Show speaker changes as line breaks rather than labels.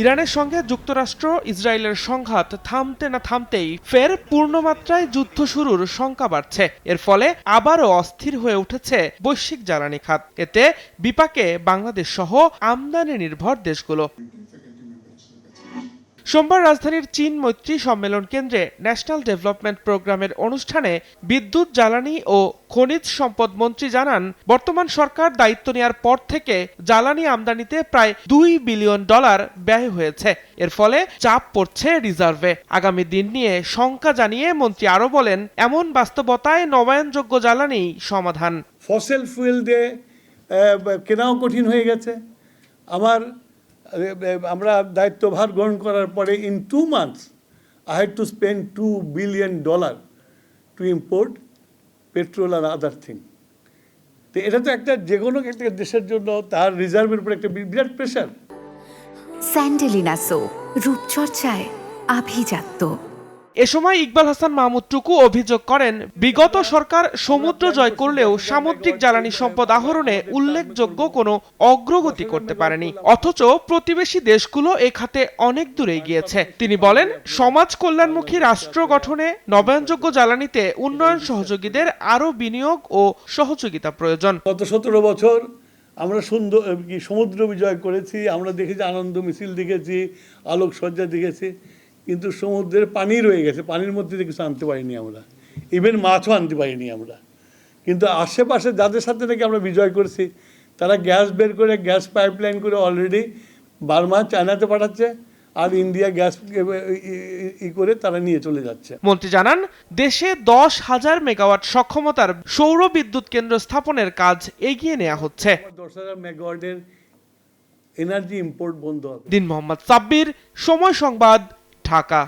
ইরানের সঙ্গে যুক্তরাষ্ট্র ইসরায়েলের সংঘাত থামতে না থামতেই ফের পূর্ণমাত্রায় যুদ্ধ শুরুর শঙ্কা বাড়ছে। এর ফলে আবারও অস্থির হয়ে উঠেছে বৈশ্বিক জ্বালানি খাত। এতে বিপাকে বাংলাদেশ সহ আমদানি নির্ভর দেশগুলো। সোমবার রাজধানীর চীন মৈত্রী সম্মেলন কেন্দ্রে ন্যাশনাল ডেভেলপমেন্ট প্রোগ্রামের অনুষ্ঠানে বিদ্যুৎ, জ্বালানি ও খনিজ সম্পদ মন্ত্রী জানান, বর্তমান সরকার দায়িত্ব নেওয়ার পর থেকে জ্বালানি আমদানিতে প্রায় $2 বিলিয়ন ব্যয় হয়েছে। এর ফলে চাপ পড়ছে রিজার্ভে। আগামী দিন নিয়ে শঙ্কা জানিয়ে মন্ত্রী আরও বলেন, এমন বাস্তবতায় নবায়নযোগ্য জ্বালানি সমাধান।
ফসিল ফুয়েল দিয়ে কেনাও কঠিন হয়ে গেছে। আমরা দায়িত্বভার গ্রহণ করার পরে in 2 months I had to spend $2 billion to import petrol and other thing. তো এটা তো একটা যে কোনো একটা দেশের জন্য তার রিজার্ভের উপর একটা বিরাট প্রেশার।
স্যান্ডেলিনা সো, রূপচর্চায় আভিজাত্য।
এ সময় ইকবাল হাসান মাহমুদ টুকু অভিযোগ করেন, বিগত সরকার সমুদ্র জয় করলেও সামুদ্রিক জ্বালানি সম্পদ আহরণে উল্লেখযোগ্য কোনো অগ্রগতি করতে পারেনি, অথচ প্রতিবেশী দেশগুলো এ খাতে অনেক দূরে গিয়েছে। তিনি বলেন, সমাজ কল্যাণমুখী রাষ্ট্র গঠনে নবায়নযোগ্য জ্বালানিতে উন্নয়ন সহযোগীদের আরও বিনিয়োগ ও সহযোগিতা প্রয়োজন।
গত 17 বছর আমরা সমুদ্র বিজয় করেছি, আমরা দেখেছি আনন্দ মিছিল দেখেছি, আলোকসজ্জা দেখেছি, কিন্তু সমুদ্রের পানি রয়ে গেছে, পানির মধ্যে কিছু আনতে পারিনি আমরা, ইভেন মাছও আনতে পারিনি আমরা। কিন্তু আশেপাশে যাদের সাথে নাকি আমরা বিজয় করেছি তারা গ্যাস বের করে, গ্যাস পাইপলাইন করে অলরেডি বার্মা, চায়নাতে পাঠাচ্ছে, আর ইন্ডিয়া গ্যাস করে তারা নিয়ে চলে যাচ্ছে।
মন্ত্রী জানান, দেশে 10,000 মেগাওয়াট সক্ষমতার সৌর বিদ্যুৎ কেন্দ্র স্থাপনের কাজ এগিয়ে নেওয়া হচ্ছে।
10,000 মেগাওয়াটের এনার্জি ইম্পোর্ট বন্ধ হবে।
দিন মোহাম্মদ সাব্বির, সময় সংবাদ, ঢাকা।